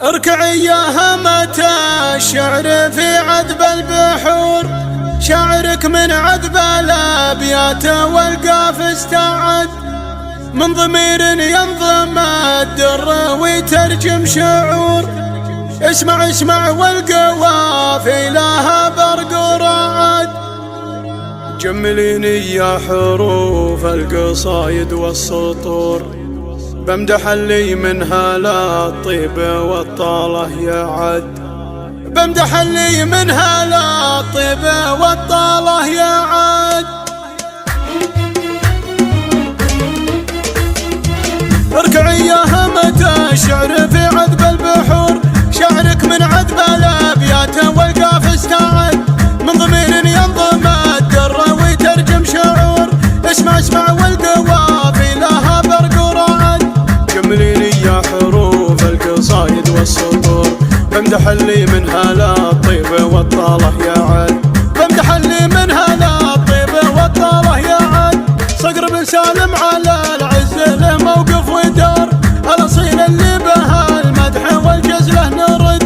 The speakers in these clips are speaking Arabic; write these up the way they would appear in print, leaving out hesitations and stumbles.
اركعي يا همة الشعر في عذب البحور، شعرك من عذب الابيات والقاف استعد، من ضمير ينظم الدر ويترجم شعور. اسمع اسمع والقوافي لها برق ورعد، جمليني يا حروف القصايد والسطور، بمدح اللي منها لا الطيب والطاله يعد، بمدح اللي منها لا الطيب والطاله يعد. اركعي يا همة الشعر في عذب البحور، شعرك من عذب الابيات والقاف استعد، من ضمير ينظم الدر ويترجم شعور. اسمع اسمع والقوافي لها برق ورعد، جمليني يا حروف القصايد والسطور، بمدح اللي منها لا الطيب والطاله يعد، بمدح اللي منها لا الطيب والطاله يعد. صقر بن سالم على العز له موقف ودار، الاصيل اللي بها المدح والجزله نرد،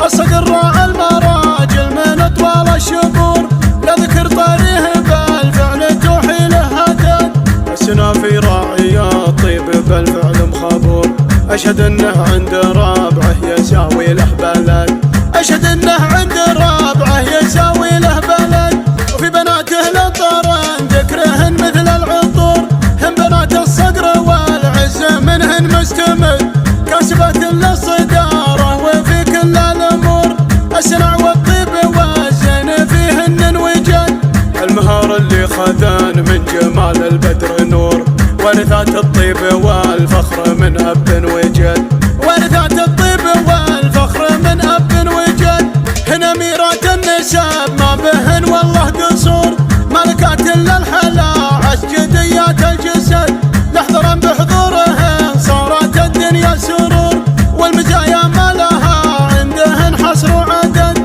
الصقر راعى المراجل من اطوال الشبور، لا ذكر طاريه بالفعل توحي له هدد، السنافي راعي الطيب بالفعل مخبور، اشهد انه عند رابعه يساوي له بلد، اشهد انه عند رابعه يساوي له بلد. وفي بناته لطرن ذكرهن مثل العطور، هم بنات الصقر والعز منهن مستمد، كاسبات للصداره وفي كل الامور، السنع والطيب والزين فيهن وجد، المهار اللي خذان من جمال البدر نور، ورثات الطيب والفخر من اب وجد، ورثات الطيب والفخر من اب وجد. هنا ميرات النسب ما بهن والله قصور، ملكات للحلا عسجديات الجسد، لحظرا بحضورهن صارت الدنيا سرور، والمزايا ما لها عندهن حصر وعدد،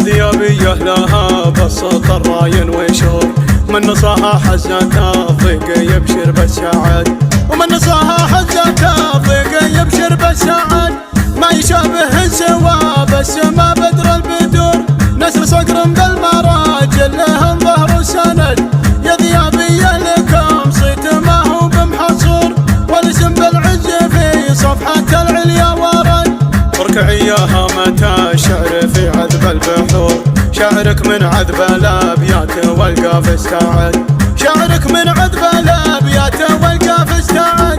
الذيابية لها بسط الراين وشور، من نصاها حزتها ضيق يبشر بالسعد، ومن نصاها حزتها ضيق يبشر بالسعد. ما يشابه سوى بالسما بدر البدور، نسر صقر بالمراجل لهم ظهر وسند، يا ذيابية لكم صيت ما هو بمحصور، والاسم بالعز في صفحة العليا ورد. اركعي يا هامة الشعر في عذب البحور، شعرك من عذب الابيات والقاف استعد، شعرك من عذب الابيات والقاف استعد.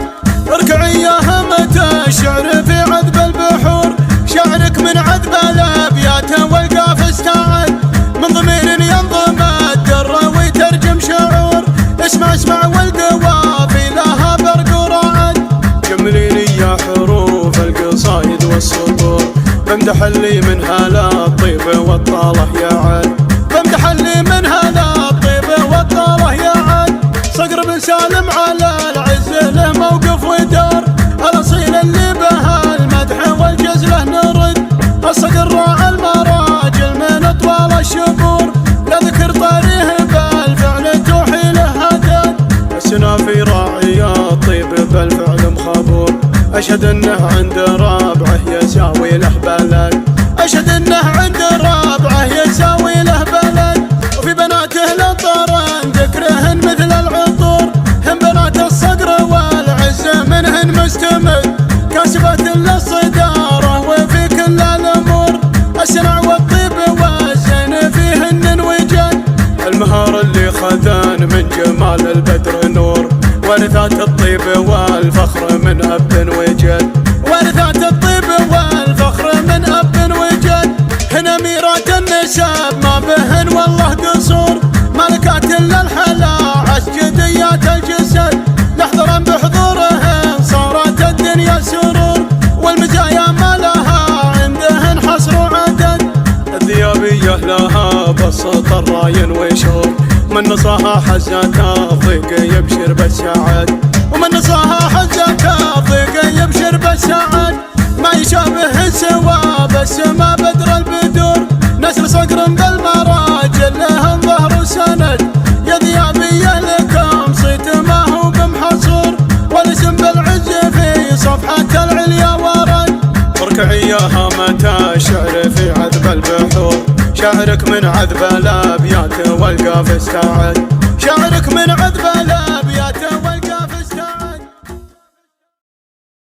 اركعي يا همة الشعر في عذب البحور، شعرك من عذب الابيات والقاف استعد، من ضمير ينظم الدر ويترجم شعور. اسمع اسمع والقوافي لها برق ورعد، جمليني يا حروف القصايد والسطور، بمدح اللي منها لا الطيب والطاله يعد، بمدح اللي منها لا الطيب والطاله يعد. صقر بن سالم على العز له موقف ودار، الاصيل اللي بها المدح والجزله نرد، الصقر راعى المراجل من اطوال الشبور، لا ذكر طاريه بالفعل توحي له هدد، السنافي راعي الطيب بالفعل مخبور، اشهد انه عند رابعه يساوي له بلد، اشهد انه عند رابعه يساوي له بلد. وفي بناته لطرن ذكرهن مثل العطور، هم بنات الصقر والعز منهن مستمد، كاسبات للصداره وفي كل الامور، السنع والطيب والزين فيهن وجد، المهار اللي خذان من جمال البدر نور، ورثات الطيب والفخر من اب وجد، ورثات الطيب والفخر من اب وجد. هنا ميرات النسب ما بهن والله قصور، ملكات للحلا عسجديات الجسد، لحظرا بحضورهن صارت الدنيا سرور، والمزايا ما لها عندهن حصر وعدد، الذيابية لها بسط الراين وشور، من نصاها حزتها ضيق يبشر بالسعد، ومن نصاها حزتها ضيق يبشر بالسعد. ما يشابه سوى بالسما بدر البدور، نسر صقر بالمراجل لهم ظهر وسند، يا ذيابية لكم صيت ما هو بمحصور، والاسم بالعز في صفحة العليا ورد. ركعيها متى الشعر في عذب البحور، شعرك من عذب الابيات والقاف استعد.